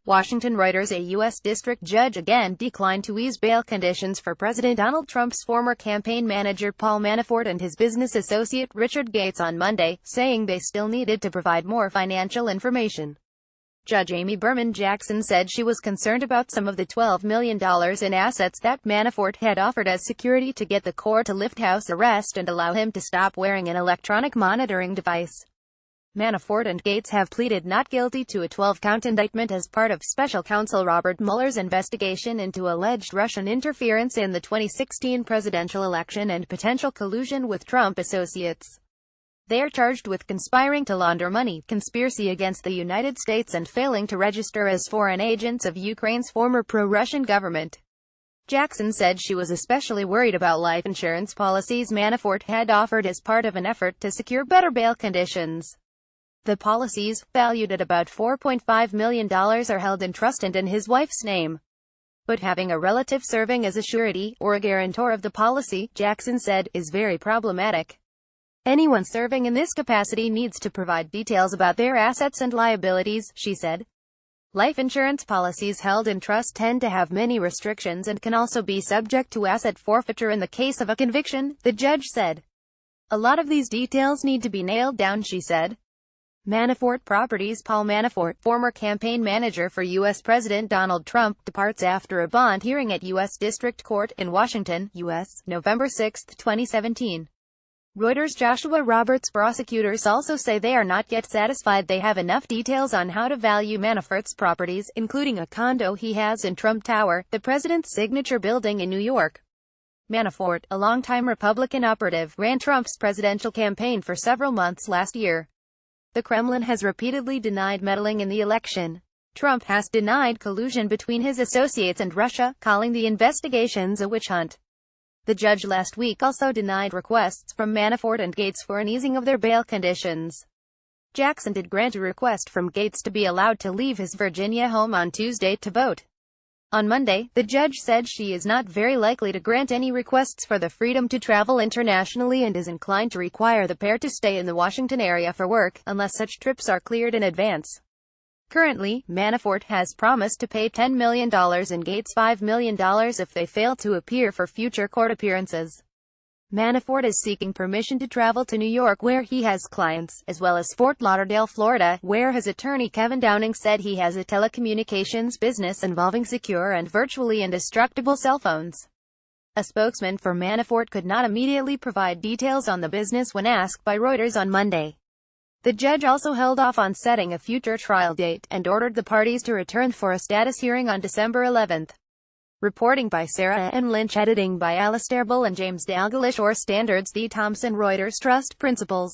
Washington. Reuters A U.S. district judge again declined to ease bail conditions for President Donald Trump's former campaign manager Paul Manafort and his business associate Richard Gates on Monday, saying they still needed to provide more financial information. Judge Amy Berman Jackson said she was concerned about some of the $12 million in assets that Manafort had offered as security to get the court to lift house arrest and allow him to stop wearing an electronic monitoring device. Manafort and Gates have pleaded not guilty to a 12-count indictment as part of special counsel Robert Mueller's investigation into alleged Russian interference in the 2016 presidential election and potential collusion with Trump associates. They are charged with conspiring to launder money, conspiracy against the United States, and failing to register as foreign agents of Ukraine's former pro-Russian government. Jackson said she was especially worried about life insurance policies Manafort had offered as part of an effort to secure better bail conditions. The policies, valued at about $4.5 million, are held in trust and in his wife's name. But having a relative serving as a surety, or a guarantor of the policy, Jackson said, is very problematic. Anyone serving in this capacity needs to provide details about their assets and liabilities, she said. Life insurance policies held in trust tend to have many restrictions and can also be subject to asset forfeiture in the case of a conviction, the judge said. A lot of these details need to be nailed down, she said. Manafort Properties. Paul Manafort, former campaign manager for U.S. President Donald Trump, departs after a bond hearing at U.S. District Court in Washington, U.S., November 6, 2017. Reuters. Joshua Roberts. Prosecutors also say they are not yet satisfied they have enough details on how to value Manafort's properties, including a condo he has in Trump Tower, the president's signature building in New York. Manafort, a longtime Republican operative, ran Trump's presidential campaign for several months last year. The Kremlin has repeatedly denied meddling in the election. Trump has denied collusion between his associates and Russia, calling the investigations a witch hunt. The judge last week also denied requests from Manafort and Gates for an easing of their bail conditions. Jackson did grant a request from Gates to be allowed to leave his Virginia home on Tuesday to vote. On Monday, the judge said she is not very likely to grant any requests for the freedom to travel internationally and is inclined to require the pair to stay in the Washington area for work, unless such trips are cleared in advance. Currently, Manafort has promised to pay $10 million and Gates $5 million if they fail to appear for future court appearances. Manafort is seeking permission to travel to New York, where he has clients, as well as Fort Lauderdale, Florida, where his attorney Kevin Downing said he has a telecommunications business involving secure and virtually indestructible cell phones. A spokesman for Manafort could not immediately provide details on the business when asked by Reuters on Monday. The judge also held off on setting a future trial date, and ordered the parties to return for a status hearing on December 11. Reporting by Sarah M. Lynch. Editing by Alastair Bull and James Dalglish. Or Standards D. Thompson. Reuters Trust Principles.